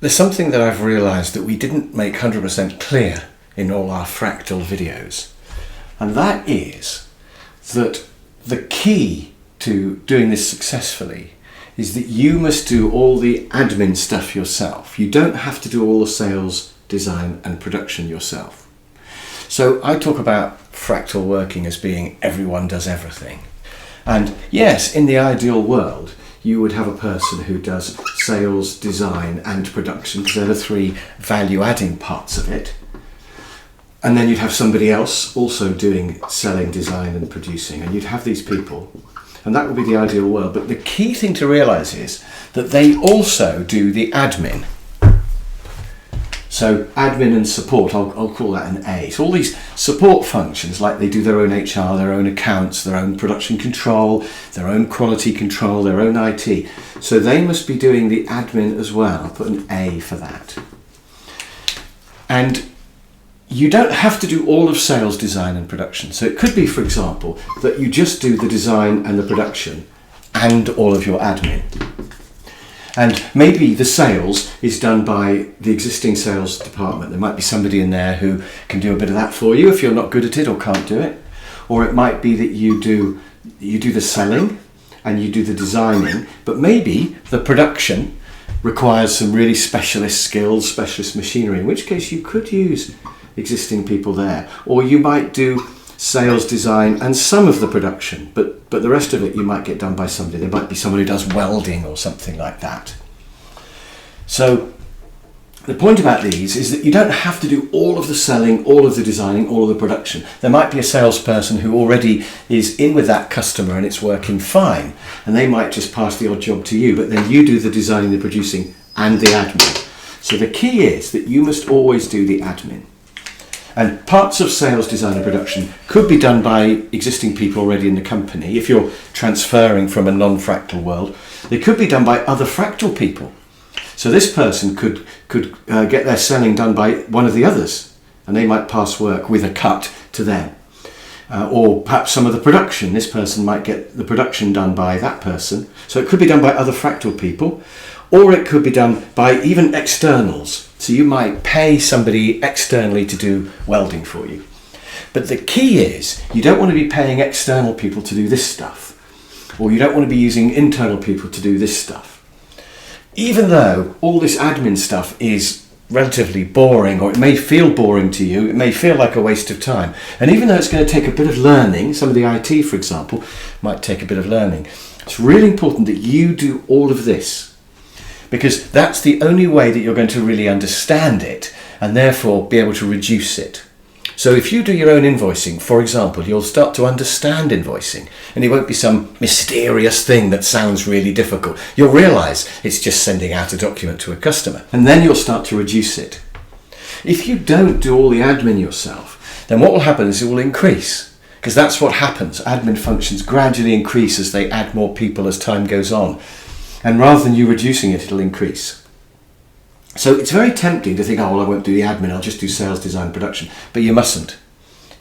There's something that I've realised that we didn't make 100% clear in all our fractal videos, and that is that the key to doing this successfully is that you must do all the admin stuff yourself. You don't have to do all the sales, design and production yourself. So I talk about fractal working as being everyone does everything. And yes, in the ideal world, you would have a person who does sales, design and production, because they're the three value-adding parts of it. And then you'd have somebody else also doing selling, design and producing, and you'd have these people, and that would be the ideal world. But the key thing to realise is that they also do the admin. So admin and support, I'll call that an A. So all these support functions, like they do their own HR, their own accounts, their own production control, their own quality control, their own IT. So they must be doing the admin as well. I'll put an A for that. And you don't have to do all of sales, design and production. So it could be, for example, that you just do the design and the production and all of your admin. And maybe the sales is done by the existing sales department. There might be somebody in there who can do a bit of that for you if you're not good at it or can't do it. Or it might be that you do the selling and you do the designing, but maybe the production requires some really specialist skills, specialist machinery, in which case you could use existing people there. Or you might do sales, design and some of the production, but the rest of it you might get done by somebody. There might be someone who does welding or something like that. So the point about these is that you don't have to do all of the selling, all of the designing, all of the production. There might be a salesperson who already is in with that customer and it's working fine, and they might just pass the odd job to you, but then you do the designing, the producing and the admin. So the key is that you must always do the admin. And parts of sales, design and production could be done by existing people already in the company. If you're transferring from a non-fractal world, they could be done by other fractal people. So this person could get their selling done by one of the others, and they might pass work with a cut to them. Or perhaps some of the production. This person might get the production done by that person. So it could be done by other fractal people, or it could be done by even externals. So you might pay somebody externally to do welding for you. But the key is you don't want to be paying external people to do this stuff, or you don't want to be using internal people to do this stuff. Even though all this admin stuff is relatively boring, or it may feel boring to you, it may feel like a waste of time. And even though it's going to take a bit of learning, some of the IT, for example, might take a bit of learning, it's really important that you do all of this, because that's the only way that you're going to really understand it and therefore be able to reduce it. So if you do your own invoicing, for example, you'll start to understand invoicing, and it won't be some mysterious thing that sounds really difficult. You'll realise it's just sending out a document to a customer, and then you'll start to reduce it. If you don't do all the admin yourself, then what will happen is it will increase, because that's what happens. Admin functions gradually increase as they add more people as time goes on. And rather than you reducing it, it'll increase. So it's very tempting to think, oh, well, I won't do the admin, I'll just do sales, design, production. But you mustn't.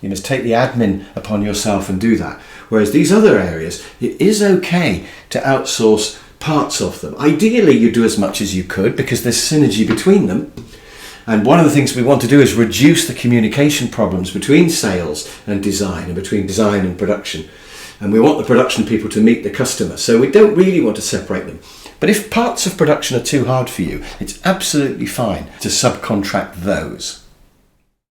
You must take the admin upon yourself and do that. Whereas these other areas, it is okay to outsource parts of them. Ideally, you do as much as you could because there's synergy between them. And one of the things we want to do is reduce the communication problems between sales and design, and between design and production. And we want the production people to meet the customer. So we don't really want to separate them. But if parts of production are too hard for you, it's absolutely fine to subcontract those.